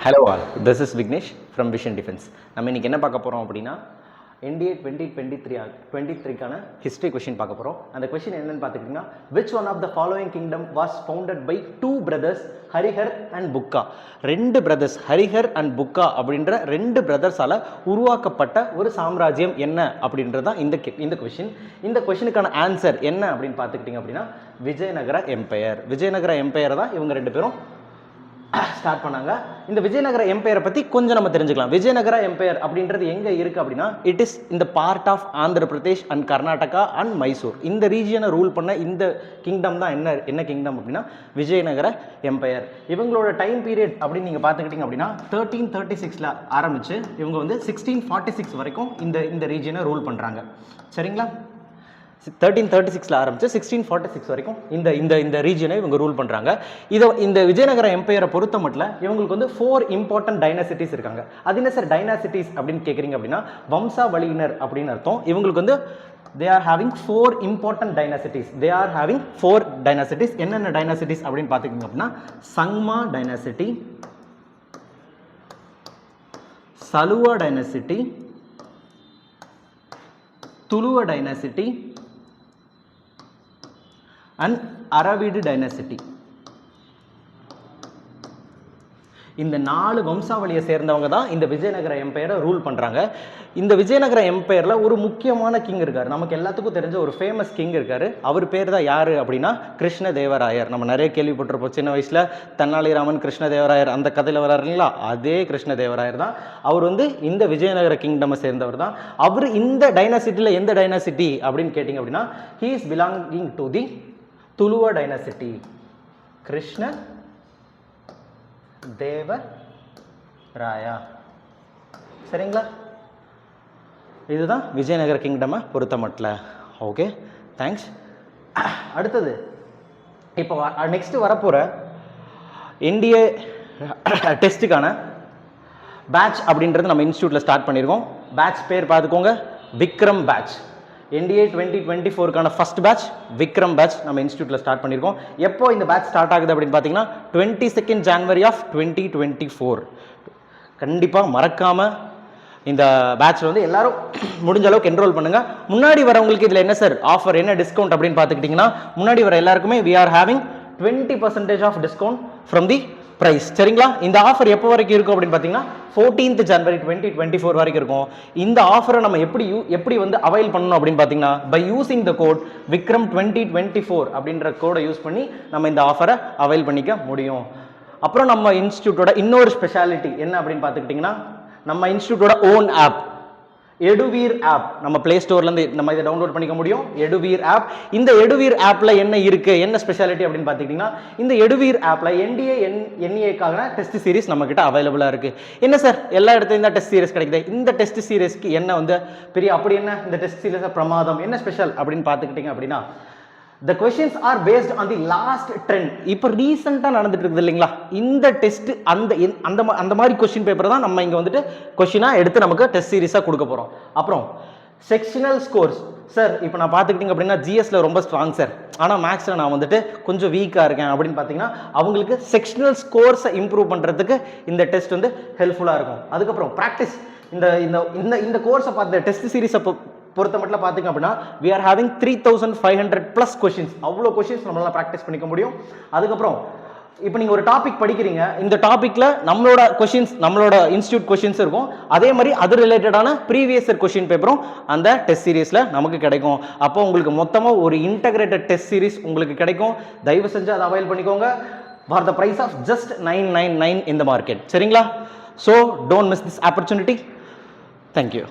Hello all, this is Vignesh from vision defence. நம்ம இன்றைக்கி என்ன பார்க்க போகிறோம் அப்படின்னா NDA 2023க்கான ஹிஸ்ட்ரி கொஷின் பார்க்க போகிறோம். அந்த கொஷின் என்னென்னு பார்த்துக்கிட்டிங்கன்னா, which one of the following kingdom was founded by two brothers Harihar and Bukka. ரெண்டு பிரதர்ஸ் ஹரிஹர் அண்ட் புக்கா அப்படின்ற ரெண்டு பிரதர்ஸால் உருவாக்கப்பட்ட ஒரு சாம்ராஜ்யம் என்ன அப்படின்றது தான் இந்த கொஷின். இந்த கொஷினுக்கான ஆன்சர் என்ன அப்படின்னு பார்த்துக்கிட்டிங்க அப்படின்னா, விஜயநகர எம்பையர். விஜயநகர எம்பையர் தான் இவங்க ரெண்டு பேரும் ஸ்டார்ட் பண்ணாங்க. இந்த விஜயநகர எம்பையரை பற்றி கொஞ்சம் நம்ம தெரிஞ்சுக்கலாம். விஜயநகர எம்பையர் அப்படின்றது எங்கே இருக்குது அப்படின்னா, இட் இஸ் இந்த part of Andhra Pradesh and Karnataka and Mysore. இந்த ரீஜியனை ரூல் பண்ண இந்த கிங்டம் தான் என்ன கிங்டம் அப்படின்னா விஜயநகர எம்பையர். இவங்களோட டைம் பீரியட் அப்படின்னு நீங்கள் பார்த்துக்கிட்டிங்க அப்படின்னா 1336 ஆரம்பித்து இவங்க வந்து 1646 வரைக்கும் இந்த ரீஜியனை ரூல் பண்ணுறாங்க. சரிங்களா? 1336 ஆரம்பிச்சு 1646 வரைக்கும் இந்த ரீஜனை இவங்க ரூல் பண்ணுறாங்க. இந்த விஜயநகர எம்பையரை பொறுத்த மட்டும் இவங்களுக்கு வந்து 4 இம்பார்ட்டன்ட் டைனாசிட்டிஸ் இருக்காங்க. அது என்ன சார் டைனாசிட்டிஸ் அப்படின்னு கேட்குறீங்க அப்படின்னா, வம்சாவளியினர் அப்படின்னு அர்த்தம். இவங்களுக்கு வந்து they are having 4 important dynasties. என்னென்ன டைனாசிட்டிஸ் அப்படின்னு பார்த்துக்கிங்க அப்படின்னா, Sangama dynasty, Saluva dynasty, Tuluva dynasty and Aravidu dynasty. இந்த 4 வம்சாவளியை சேர்ந்தவங்க தான் இந்த விஜயநகர எம்பையரை ரூல் பண்ணுறாங்க. இந்த விஜயநகர எம்பையரில் ஒரு முக்கியமான கிங் இருக்கார். நமக்கு எல்லாத்துக்கும் தெரிஞ்ச ஒரு ஃபேமஸ் கிங் இருக்கார். அவர் பேர் தான் யார் அப்படின்னா கிருஷ்ணதேவராயர். நம்ம நிறைய கேள்விப்பட்டிருப்போம் சின்ன வயசில். தென்னாலிராமன் கிருஷ்ணதேவராயர் அந்த கதையில் வராருங்களா, அதே கிருஷ்ணதேவராயர் தான். அவர் வந்து இந்த விஜயநகர கிங்டமை சேர்ந்தவர் தான். அவர் இந்த டைனாசிட்டியில் எந்த டைனாசிட்டி அப்படின்னு கேட்டிங்க அப்படின்னா, he is belonging to the Tuluva dynasty. Krishna Devaraya. சரிங்களா? இதுதான் விஜயநகர கிங்டமை பொறுத்த மட்டும். Okay, thanks. அடுத்தது இப்போ நெக்ஸ்ட் வரப்போகிற NDA டெஸ்ட்டுக்கான பேட்ச் அப்படின்றது நம்ம இன்ஸ்டியூட்டில் ஸ்டார்ட் பண்ணியிருக்கோம். பேட்ச் பேர் பார்த்துக்கோங்க, விக்ரம் பேட்ச். NDA 2024க்கான ஃபர்ஸ்ட் பேட்ச் விக்ரம் பேட்ச் நம்ம இன்ஸ்டியூட்டில் ஸ்டார்ட் பண்ணியிருக்கோம். எப்போ இந்த பேட்ச் ஸ்டார்ட் ஆகுது அப்படின்னு பார்த்தீங்கன்னா 22 ஜனவரி 2024. கண்டிப்பாக மறக்காமல் இந்த பேட்சில் வந்து எல்லாரும் முடிஞ்ச அளவுக்கு என்ரோல் பண்ணுங்கள். முன்னாடி வரவங்களுக்கு இதில் என்ன சார் ஆஃபர், என்ன டிஸ்கவுண்ட் அப்படின்னு பார்த்துக்கிட்டிங்கன்னா, முன்னாடி வர எல்லாருக்குமே we are having 20% off discount from the price. சரிங்களா? இந்த ஆஃபர் எப்போ வரைக்கும் இருக்கும் அப்படின்னு பார்த்தீங்கன்னா 14 ஜனவரி 2024 வரைக்கும் இருக்கும். இந்த ஆஃபரை நம்ம எப்படி வந்து அவைல் பண்ணணும் அப்படின்னு பார்த்தீங்கன்னா, by using the code Vikram 2024 அப்படின்ற கோடை யூஸ் பண்ணி நம்ம இந்த ஆஃபரை அவைல் பண்ணிக்க முடியும். அப்புறம் நம்ம இன்ஸ்டியூட்டோட இன்னொரு ஸ்பெஷாலிட்டி என்ன அப்படின்னு பார்த்துக்கிட்டிங்கன்னா, நம்ம இன்ஸ்டியூட்டோட ஓன் ஆப் எடுவீர் ஆப் நம்ம பிளே ஸ்டோர்லேருந்து நம்ம இதை டவுன்லோட் பண்ணிக்க முடியும். எடுவீர் ஆப். இந்த எடுவீர் ஆப்பில் என்ன இருக்குது, என்ன ஸ்பெஷாலிட்டி அப்படின்னு பார்த்துக்கிட்டிங்கன்னா, இந்த எடுவீர் ஆப்பில் NDA NEAக்கான டெஸ்ட் சீரிஸ் நம்மக்கிட்ட அவைலபிளாக இருக்குது. என்ன சார் எல்லா இடத்துலையும் இந்த டெஸ்ட் சீரிஸ் கிடைக்குது, இந்த டெஸ்ட் சீரிஸ்க்கு என்ன வந்து பெரிய அப்படி என்ன இந்த டெஸ்ட் சீரிஸை பிரமாதம் என்ன ஸ்பெஷல் அப்படின்னு பார்த்துக்கிட்டிங்க அப்படின்னா, the questions are based on the last trend. இப்போ ரீசெண்டாக நடந்துட்டு இருக்குது இல்லைங்களா, இந்த டெஸ்ட் அந்த மாதிரி கொஸ்டின் பேப்பர் தான் நம்ம இங்கே வந்துட்டு கொஸ்டினாக எடுத்து நமக்கு டெஸ்ட் சீரிஸாக கொடுக்க போகிறோம். அப்புறம் செக்ஷனல் ஸ்கோர்ஸ். சார் இப்போ நான் பார்த்துக்கிட்டிங்க அப்படின்னா GSல ரொம்ப ஸ்ட்ராங் சார், ஆனால் மேக்ஸில் நான் வந்துட்டு கொஞ்சம் வீக்காக இருக்கேன் அப்படின்னு பார்த்தீங்கன்னா, அவங்களுக்கு செக்ஷனல் ஸ்கோர்ஸை இம்ப்ரூவ் பண்ணுறதுக்கு இந்த டெஸ்ட் வந்து ஹெல்ப்ஃபுல்லாக இருக்கும். அதுக்கப்புறம் ப்ராக்டிஸ். இந்த கோர்ஸை பார்த்து டெஸ்ட் சீரிஸை பொறுத்த மட்டும் பார்த்தீங்க அப்படின்னா we are having 3500+ கொஷின்ஸ். அவ்வளோ கொஷின்ஸ் நம்மளால ப்ராக்டிஸ் பண்ணிக்க முடியும். அதுக்கப்புறம் இப்போ நீங்கள் ஒரு டாபிக் படிக்கிறீங்க, இந்த டாப்பிக்கில் நம்மளோட கொஷின்ஸ் நம்மளோட இன்ஸ்டியூட் கொஷின்ஸ் இருக்கும். அதே மாதிரி அது ரிலேட்டடான ப்ரீவியஸ் இயர் கொஷின் பேப்பரும் அந்த டெஸ்ட் சீரீஸில் நமக்கு கிடைக்கும். அப்போ உங்களுக்கு மொத்தமாக ஒரு இன்டகிரேட்டட் டெஸ்ட் சீரீஸ் உங்களுக்கு கிடைக்கும். தயவு செஞ்சு அதை அவைல் பண்ணிக்கோங்க for the price of just 999 in the market. சரிங்களா? So don't miss this opportunity. Thank you.